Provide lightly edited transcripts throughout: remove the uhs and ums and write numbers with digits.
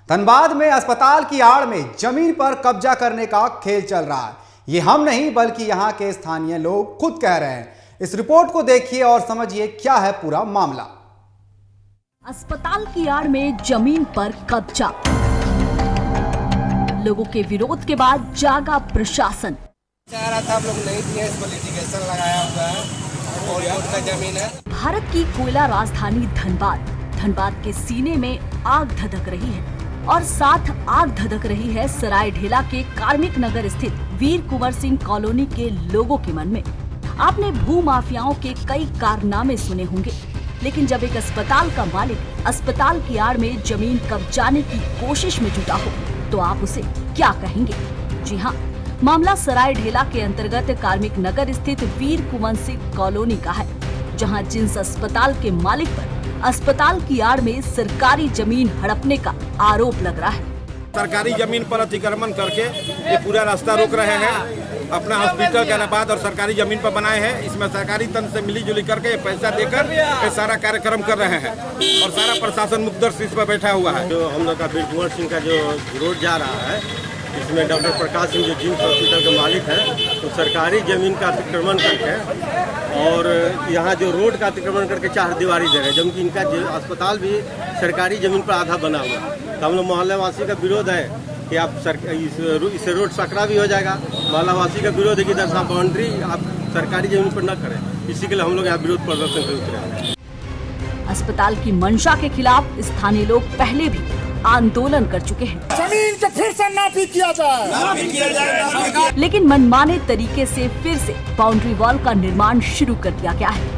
धनबाद में अस्पताल की आड़ में जमीन पर कब्जा करने का खेल चल रहा है। ये हम नहीं बल्कि यहाँ के स्थानीय लोग खुद कह रहे हैं। इस रिपोर्ट को देखिए और समझिए क्या है पूरा मामला। अस्पताल की आड़ में जमीन पर कब्जा, लोगों के विरोध के बाद जागा प्रशासन। चाह रहा था आप लोग नहीं दिए, इस पर लिटिगेशन लगाया हुआ है और कोर्ट का जमीन है। भारत की कोयला राजधानी धनबाद के सीने में आग धधक रही है और साथ आग धधक रही है सराय ढेला के कार्मिक नगर स्थित वीर कुंवर सिंह कॉलोनी के लोगों के मन में। आपने भू माफियाओं के कई कारनामे सुने होंगे, लेकिन जब एक अस्पताल का मालिक अस्पताल की आड़ में जमीन कब्जाने की कोशिश में जुटा हो तो आप उसे क्या कहेंगे? जी हाँ, मामला सराय ढेला के अंतर्गत कार्मिक नगर स्थित वीर कुंवर सिंह कॉलोनी का है, जहां जिन्स अस्पताल के मालिक पर अस्पताल की आड़ में सरकारी जमीन हड़पने का आरोप लग रहा है। सरकारी जमीन पर अतिक्रमण करके ये पूरा रास्ता रोक रहे हैं। अपना हॉस्पिटल का नबाद और सरकारी जमीन पर बनाए हैं। इसमें सरकारी तंत्र से मिली जुली करके पैसा देकर ये सारा कार्यक्रम कर रहे हैं और सारा प्रशासन मुकदर इस पर बैठा हुआ है। जो हम लोग का वीर कुंवर सिंह का जो रोड जा रहा है, इसमें डॉक्टर प्रकाश सिंह जो जिम्स हॉस्पिटल के मालिक हैं, तो सरकारी जमीन का अतिक्रमण करके और यहाँ जो रोड का अतिक्रमण करके चार दीवारी दे रहे हैं, जबकि इनका अस्पताल भी सरकारी जमीन पर आधा बना हुआ है। तो हम लोग मोहल्ला वासी का विरोध है कि आप इस रोड सकरा भी हो जाएगा। मोहल्ला वासी का विरोध है कि दरअसल बाउंड्री आप सरकारी जमीन पर न करें। इसी के लिए हम लोग यहाँ विरोध प्रदर्शन कर उतरे हैं। अस्पताल की मंशा के खिलाफ स्थानीय लोग पहले भी आंदोलन कर चुके हैं। जमीन को फिर से नापी किया जाए, लेकिन मनमाने तरीके से फिर से बाउंड्री वॉल का निर्माण शुरू कर दिया गया है।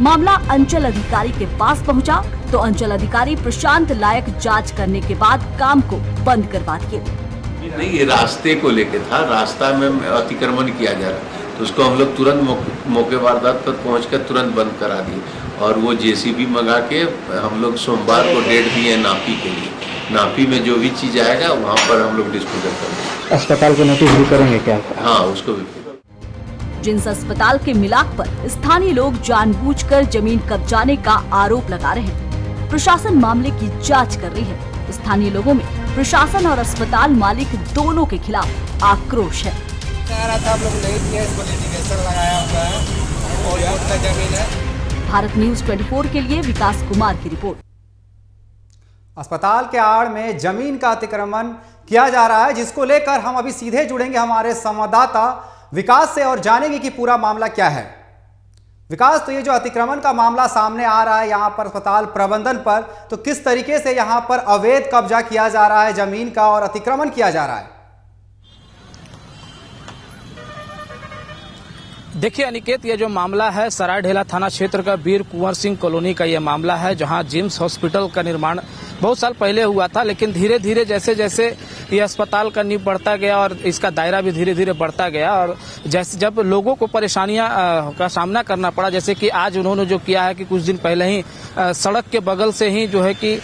मामला अंचल अधिकारी के पास पहुंचा तो अंचल अधिकारी प्रशांत लायक जांच करने के बाद काम को बंद करवा दिए। नहीं, ये रास्ते को लेके था, रास्ता में अतिक्रमण किया जा रहा, तो उसको हम लोग तुरंत मौके वारदात पर पहुंचकर तुरंत बंद करा दिए और वो जेसीबी मंगा के हम लोग सोमवार को डेट दिए नापी के लिए। नापी में जो भी चीज आएगा वहाँ पर हम लोग डिस्पोजल करेंगे। अस्पताल को नोटिस भी करेंगे क्या? हाँ, उसको भी। जिन्स अस्पताल के मिलाप पर स्थानीय लोग जानबूझकर जमीन कब्जाने का आरोप लगा रहे हैं। प्रशासन मामले की जांच कर रही है। स्थानीय लोगों में प्रशासन और अस्पताल मालिक दोनों के खिलाफ आक्रोश है। चाह रहा था आप लोग नहीं दिए, इस पर लिटिगेशन लगाया हुआ है और कोर्ट का जमीन है। भारत न्यूज 24 के लिए विकास कुमार की रिपोर्ट। अस्पताल के आड़ में जमीन का अतिक्रमण किया जा रहा है, जिसको लेकर हम अभी सीधे जुड़ेंगे हमारे संवाददाता विकास से और जानेंगे कि पूरा मामला क्या है। विकास, तो ये जो अतिक्रमण का मामला सामने आ रहा है यहाँ पर अस्पताल प्रबंधन पर, तो किस तरीके से यहाँ पर अवैध कब्जा किया जा रहा है जमीन का और अतिक्रमण किया जा रहा है? देखिए अनिकेत, ये जो मामला है सराय ढेला थाना क्षेत्र का वीर कुंवर सिंह कॉलोनी का ये मामला है, जहां जिम्स हॉस्पिटल का निर्माण बहुत साल पहले हुआ था, लेकिन धीरे धीरे जैसे जैसे ये अस्पताल का नींव बढ़ता गया और इसका दायरा भी धीरे धीरे बढ़ता गया और जैसे जब लोगों को परेशानियां का सामना करना पड़ा, जैसे कि आज उन्होंने जो किया है कि कुछ दिन पहले ही सड़क के बगल से ही जो है कि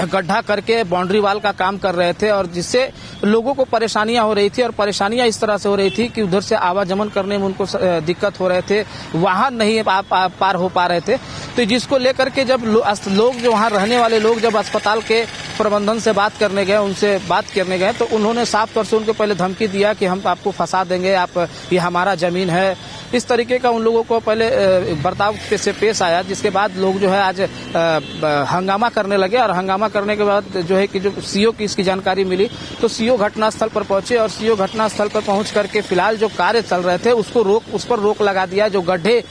गड्ढा करके बाउंड्री वॉल का काम कर रहे थे और जिससे लोगों को परेशानियां हो रही थी और परेशानियां इस तरह से हो रही थी कि उधर से आवागमन करने में उनको दिक्कत हो रहे थे, वाहन नहीं पार हो पा रहे थे। तो जिसको लेकर के जब लोग जो वहाँ रहने वाले लोग जब अस्पताल के प्रबंधन से बात करने गए, उनसे बात करने गए, तो उन्होंने साफ तौर से उनको पहले धमकी दिया कि हम आपको फंसा देंगे, आप ये हमारा जमीन है। इस तरीके का उन लोगों को पहले बर्ताव से पेश आया, जिसके बाद लोग जो है आज हंगामा करने लगे और हंगामा करने के बाद जो है कि जो सीओ की इसकी जानकारी मिली तो सीओ घटनास्थल पर पहुंचे और सीओ घटनास्थल पर पहुंच करके फिलहाल जो कार्य चल रहे थे उस पर रोक लगा दिया। जो गड्ढे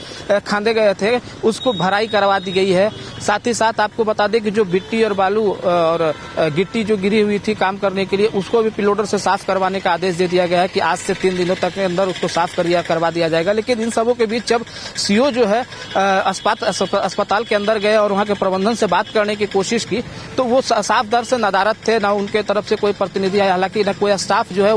खांदे गए थे उसको भराई करवा दी गई है। साथ ही साथ आपको बता दें कि जो मिट्टी और बालू और गिट्टी जो गिरी हुई थी काम करने के लिए, उसको भी पिलोडर से साफ करवाने का आदेश दे दिया गया है कि आज से 3 दिनों तक के अंदर उसको साफ करवा दिया जाएगा। लेकिन इन सबों के बीच जब सीओ जो है अस्पताल के अंदर गए और वहां के प्रबंधन से बात करने की कोशिश की तो वो साफ दर से नदारत थे, ना उनके तरफ से कोई प्रतिनिधि आया, हालांकि न कोई स्टाफ जो है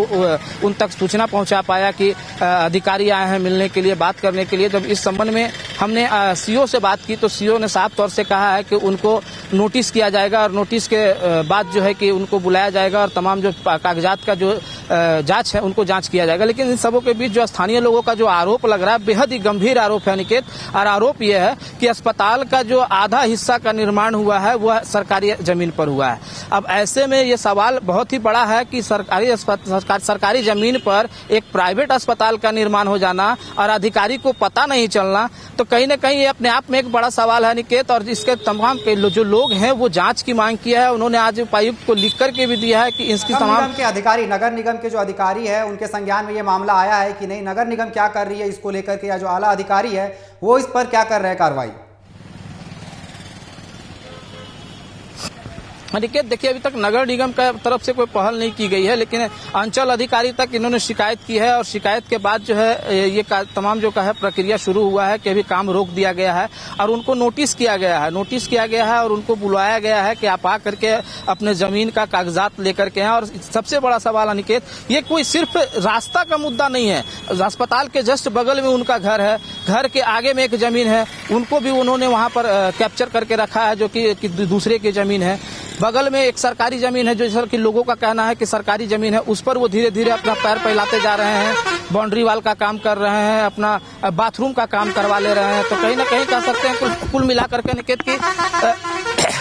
उन तक सूचना पहुंचा पाया कि अधिकारी आए हैं मिलने के लिए, बात करने के लिए। जब इस संबंध में हमने सीओ से बात की तो सीओ ने साफ तौर से कहा है कि उनको नोटिस किया जाएगा और नोटिस के बाद जो है कि उनको बुलाया जाएगा और तमाम जो कागजात का जो जांच है उनको जांच किया जाएगा। लेकिन इन सबों के बीच जो स्थानीय लोगों का जो आरोप लगा लग रहा है, बेहद ही गंभीर आरोप है अनिकेत। और आरोप यह है कि अस्पताल का जो आधा हिस्सा का निर्माण हुआ है वह सरकारी जमीन पर हुआ है। अब ऐसे में ये सवाल बहुत ही बड़ा है कि सरकारी जमीन पर एक प्राइवेट अस्पताल का निर्माण हो जाना और अधिकारी को पता नहीं चलना, तो कहीं ना कहीं ये अपने आप में एक बड़ा सवाल है अनिकेत। और इसके तमाम जो लोग हैं वो जांच की मांग किया है। उन्होंने आज उपायुक्त को लिख करके भी दिया है कि इसकी तमाम के अधिकारी, नगर निगम के जो अधिकारी है उनके संज्ञान में ये मामला आया है कि नहीं, नगर निगम क्या कर रही है इसको लेकर के, या जो आला अधिकारी है वो इस पर क्या कर रहे हैं कार्रवाई? अनिकेत देखिए, अभी तक नगर निगम का तरफ से कोई पहल नहीं की गई है, लेकिन अंचल अधिकारी तक इन्होंने शिकायत की है और शिकायत के बाद जो है ये तमाम जो है प्रक्रिया शुरू हुआ है कि अभी काम रोक दिया गया है और उनको नोटिस किया गया है और उनको बुलाया गया है कि आप आ करके अपने जमीन का कागजात लेकर के हैं। और सबसे बड़ा सवाल अनिकेत, ये कोई सिर्फ रास्ता का मुद्दा नहीं है। अस्पताल के जस्ट बगल में उनका घर है, घर के आगे में एक जमीन है, उनको भी उन्होंने वहां पर कैप्चर करके रखा है जो कि दूसरे की जमीन है। बगल में एक सरकारी जमीन है जो सर कि लोगों का कहना है कि सरकारी जमीन है, उस पर वो धीरे धीरे अपना पैर फैलाते जा रहे हैं, बाउंड्री वाल का काम कर रहे हैं, अपना बाथरूम का काम करवा ले रहे हैं। तो कहीं ना कहीं कह सकते हैं कुल मिलाकर के निकेत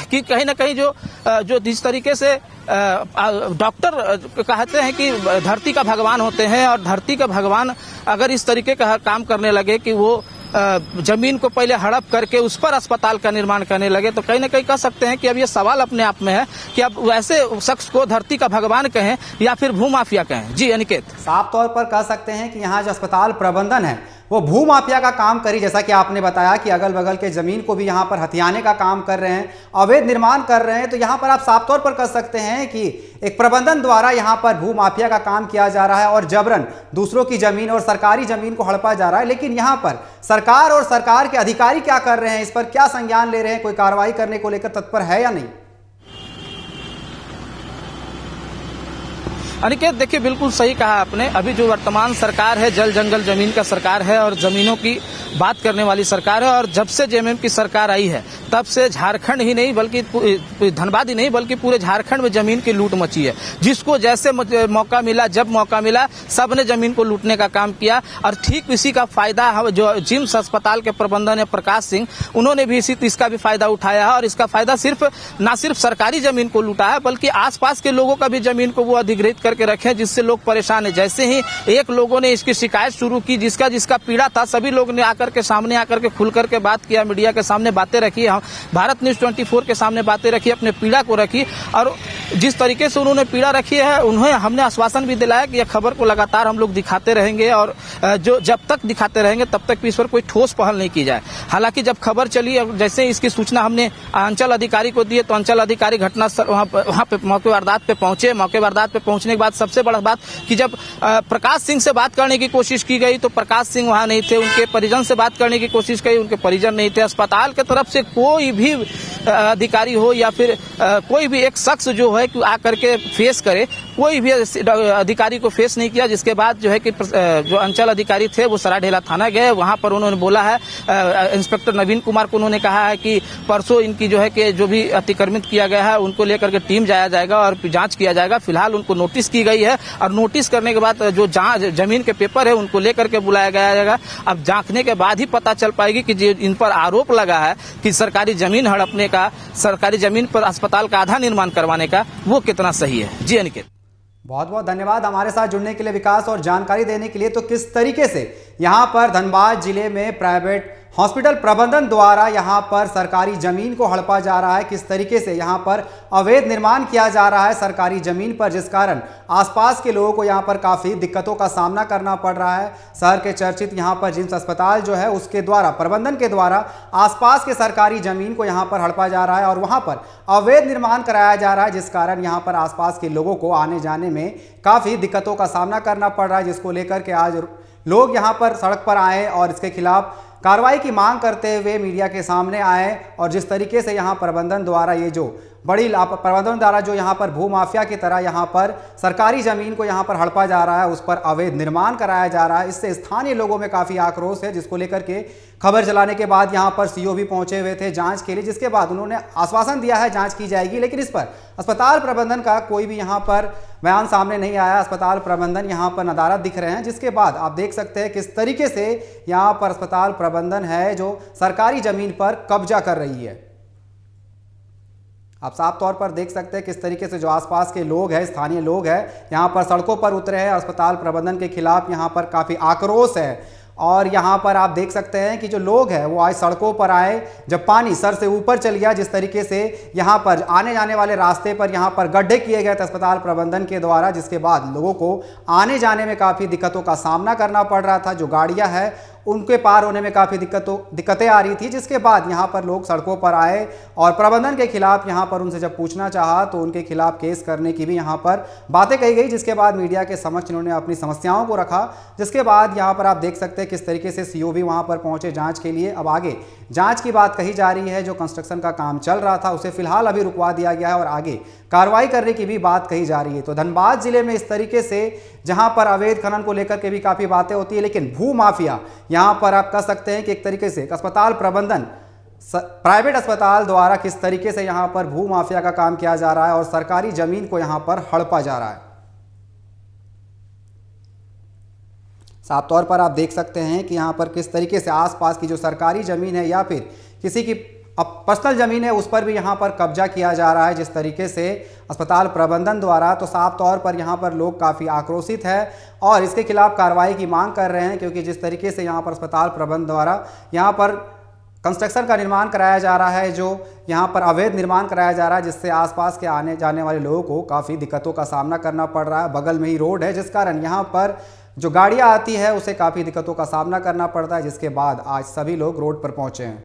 कि कहीं ना कहीं जो जिस तरीके से डॉक्टर कहते हैं कि धरती का भगवान होते हैं और धरती का भगवान अगर इस तरीके का काम करने लगे कि वो जमीन को पहले हड़प करके उस पर अस्पताल का निर्माण करने लगे, तो कहीं ना कहीं कह सकते हैं कि अब ये सवाल अपने आप में है कि अब वैसे शख्स को धरती का भगवान कहें या फिर भूमाफिया कहें। जी अनिकेत, साफ तौर पर कह सकते हैं कि यहाँ जो अस्पताल प्रबंधन है वो भूमाफिया का काम करी, जैसा कि आपने बताया कि अगल बगल के जमीन को भी यहाँ पर हथियाने का काम कर रहे हैं, अवैध निर्माण कर रहे हैं। तो यहाँ पर आप साफ तौर पर कह सकते हैं कि एक प्रबंधन द्वारा यहाँ पर भूमाफिया का काम किया जा रहा है और जबरन दूसरों की जमीन और सरकारी जमीन को हड़पा जा रहा है। लेकिन यहाँ पर सरकार और सरकार के अधिकारी क्या कर रहे हैं, इस पर क्या संज्ञान ले रहे हैं, कोई कार्रवाई करने को लेकर तत्पर है या नहीं? अनिकेत देखिए, बिल्कुल सही कहा आपने। अभी जो वर्तमान सरकार है जल जंगल जमीन का सरकार है और जमीनों की बात करने वाली सरकार है। और जब से जेएमएम की सरकार आई है तब से झारखंड ही नहीं बल्कि धनबाद ही नहीं बल्कि पूरे झारखंड में जमीन की लूट मची है। जिसको जैसे मौका मिला, जब मौका मिला, सबने जमीन को लूटने का काम किया। और ठीक इसी का फायदा जो जिम्स अस्पताल के प्रबंधन है प्रकाश सिंह, उन्होंने भी इसका भी फायदा उठाया है। और इसका फायदा ना सिर्फ सरकारी जमीन को लूटा है बल्कि आसपास के लोगों का भी जमीन को वो अधिग्रहित करके रखे, जिससे लोग परेशान है। जैसे ही एक लोगों ने इसकी शिकायत शुरू की, जिसका पीड़ा था, सभी लोग ने आकर के सामने आकर के खुल करके बात किया, मीडिया के सामने बातें रखी, भारत न्यूज 24 के सामने बातें रखी, अपने पीड़ा को रखी। और जिस तरीके से उन्होंने पीड़ा रखी है, उन्हें हमने आश्वासन भी दिलाया कि यह खबर को लगातार हम लोग दिखाते रहेंगे और जो जब तक दिखाते रहेंगे तब तक इस पर कोई ठोस पहल नहीं की जाए। हालांकि जब खबर चली, जैसे इसकी सूचना हमने अंचल अधिकारी को दी तो अंचल अधिकारी घटनास्थल वहां पे मौके वारदात पे पहुंचे। मौके वारदात पे पहुंचने के बाद सबसे बड़ा बात कि जब प्रकाश सिंह से बात करने की कोशिश की गई तो प्रकाश सिंह वहां नहीं थे। उनके परिजन से बात करने की कोशिश की, उनके परिजन नहीं थे। अस्पताल की तरफ से कोई भी अधिकारी हो या फिर कोई भी एक शख्स जो है कि आकर के फेस करे, कोई भी अधिकारी को फेस नहीं किया। जिसके बाद जो है कि जो अंचल अधिकारी थे वो सरायढेला थाना गए। वहां पर उन्होंने बोला है, इंस्पेक्टर नवीन कुमार को उन्होंने कहा है कि परसों इनकी जो है कि जो भी अतिक्रमित किया गया है उनको लेकर के टीम जाया जाएगा और जांच किया जाएगा। फिलहाल उनको नोटिस की गई है और नोटिस करने के बाद जो जमीन के पेपर है उनको लेकर के बुलाया जाएगा। अब जांचने के बाद ही पता चल पाएगी कि इन पर आरोप लगा है कि सरकारी जमीन हड़पने का, सरकारी जमीन पर अस्पताल का आधा निर्माण करवाने का, वो कितना सही है। जी अनिकेत, बहुत बहुत धन्यवाद हमारे साथ जुड़ने के लिए विकास, और जानकारी देने के लिए। तो किस तरीके से यहाँ पर धनबाद जिले में प्राइवेट हॉस्पिटल प्रबंधन द्वारा यहाँ पर सरकारी जमीन को हड़पा जा रहा है, किस तरीके से यहाँ पर अवैध निर्माण किया जा रहा है सरकारी जमीन पर, जिस कारण आसपास के लोगों को यहाँ पर काफ़ी दिक्कतों का सामना करना पड़ रहा है। शहर के चर्चित यहाँ पर जिम्स अस्पताल जो है उसके द्वारा, प्रबंधन के द्वारा आसपास के सरकारी जमीन को यहाँ पर हड़पा जा रहा है और वहाँ पर अवैध निर्माण कराया जा रहा है, जिस कारण यहाँ पर आसपास के लोगों को आने जाने में काफ़ी दिक्कतों का सामना करना पड़ रहा है, जिसको लेकर के आज लोग यहाँ पर सड़क पर आए और इसके खिलाफ कार्रवाई की मांग करते हुए मीडिया के सामने आए। और जिस तरीके से यहाँ प्रबंधन द्वारा ये जो बड़ी प्रबंधन द्वारा जो यहाँ पर भू माफिया की तरह यहाँ पर सरकारी जमीन को यहाँ पर हड़पा जा रहा है, उस पर अवैध निर्माण कराया जा रहा है। इससे स्थानीय लोगों में काफ़ी आक्रोश है, जिसको लेकर के खबर चलाने के बाद यहाँ पर सीओ भी पहुंचे हुए थे जांच के लिए, जिसके बाद उन्होंने आश्वासन दिया है जांच की जाएगी। लेकिन इस पर अस्पताल प्रबंधन का कोई भी यहाँ पर बयान सामने नहीं आया। अस्पताल प्रबंधन यहाँ पर नदारद दिख रहे हैं, जिसके बाद आप देख सकते हैं किस तरीके से यहाँ पर अस्पताल प्रबंधन है जो सरकारी जमीन पर कब्जा कर रही है। आप साफ तौर पर देख सकते हैं किस तरीके से जो आसपास के लोग हैं, स्थानीय लोग हैं, यहाँ पर सड़कों पर उतरे हैं। अस्पताल प्रबंधन के खिलाफ यहाँ पर काफ़ी आक्रोश है। और यहाँ पर आप देख सकते हैं कि जो लोग हैं वो आज सड़कों पर आए जब पानी सर से ऊपर चल गया। जिस तरीके से यहाँ पर आने जाने वाले रास्ते पर यहाँ पर गड्ढे किए गए थे अस्पताल प्रबंधन के द्वारा, जिसके बाद लोगों को आने जाने में काफ़ी दिक्कतों का सामना करना पड़ रहा था। जो गाड़ियाँ हैं उनके पार होने में काफ़ी दिक्कतें आ रही थी, जिसके बाद यहाँ पर लोग सड़कों पर आए और प्रबंधन के खिलाफ यहाँ पर उनसे जब पूछना चाहा तो उनके खिलाफ केस करने की भी यहाँ पर बातें कही गई। जिसके बाद मीडिया के समक्ष इन्होंने अपनी समस्याओं को रखा, जिसके बाद यहाँ पर आप देख सकते हैं किस तरीके से सीओ भी वहाँ पर पहुँचे जाँच के लिए। अब आगे जाँच की बात कही जा रही है। जो कंस्ट्रक्शन का काम चल रहा था उसे फिलहाल अभी रुकवा दिया गया है और आगे कार्रवाई करने की भी बात कही जा रही है। तो धनबाद जिले में इस तरीके से जहां पर अवैध खनन को लेकर के भी काफ़ी बातें होती है, लेकिन भू माफिया यहां पर आप कह सकते हैं कि एक तरीके से अस्पताल प्रबंधन प्राइवेट अस्पताल द्वारा किस तरीके से यहां पर भू माफिया का काम किया जा रहा है और सरकारी जमीन को यहां पर हड़पा जा रहा है। साफ तौर पर आप देख सकते हैं कि यहां पर किस तरीके से आसपास की जो सरकारी जमीन है या फिर किसी की पर्सनल जमीन है उस पर भी यहाँ पर कब्जा किया जा रहा है जिस तरीके से अस्पताल प्रबंधन द्वारा। तो साफ तौर पर यहाँ पर लोग काफ़ी आक्रोशित है और इसके खिलाफ कार्रवाई की मांग कर रहे हैं, क्योंकि जिस तरीके से यहाँ पर अस्पताल प्रबंधन द्वारा यहाँ पर कंस्ट्रक्शन का निर्माण कराया जा रहा है, जो यहाँ पर अवैध निर्माण कराया जा रहा है, जिससे आसपास के आने जाने वाले लोगों को काफ़ी दिक्कतों का सामना करना पड़ रहा है। बगल में ही रोड है, जिस कारण यहाँ पर जो गाड़ियाँ आती है उसे काफ़ी दिक्कतों का सामना करना पड़ता है, जिसके बाद आज सभी लोग रोड पर पहुँचे हैं।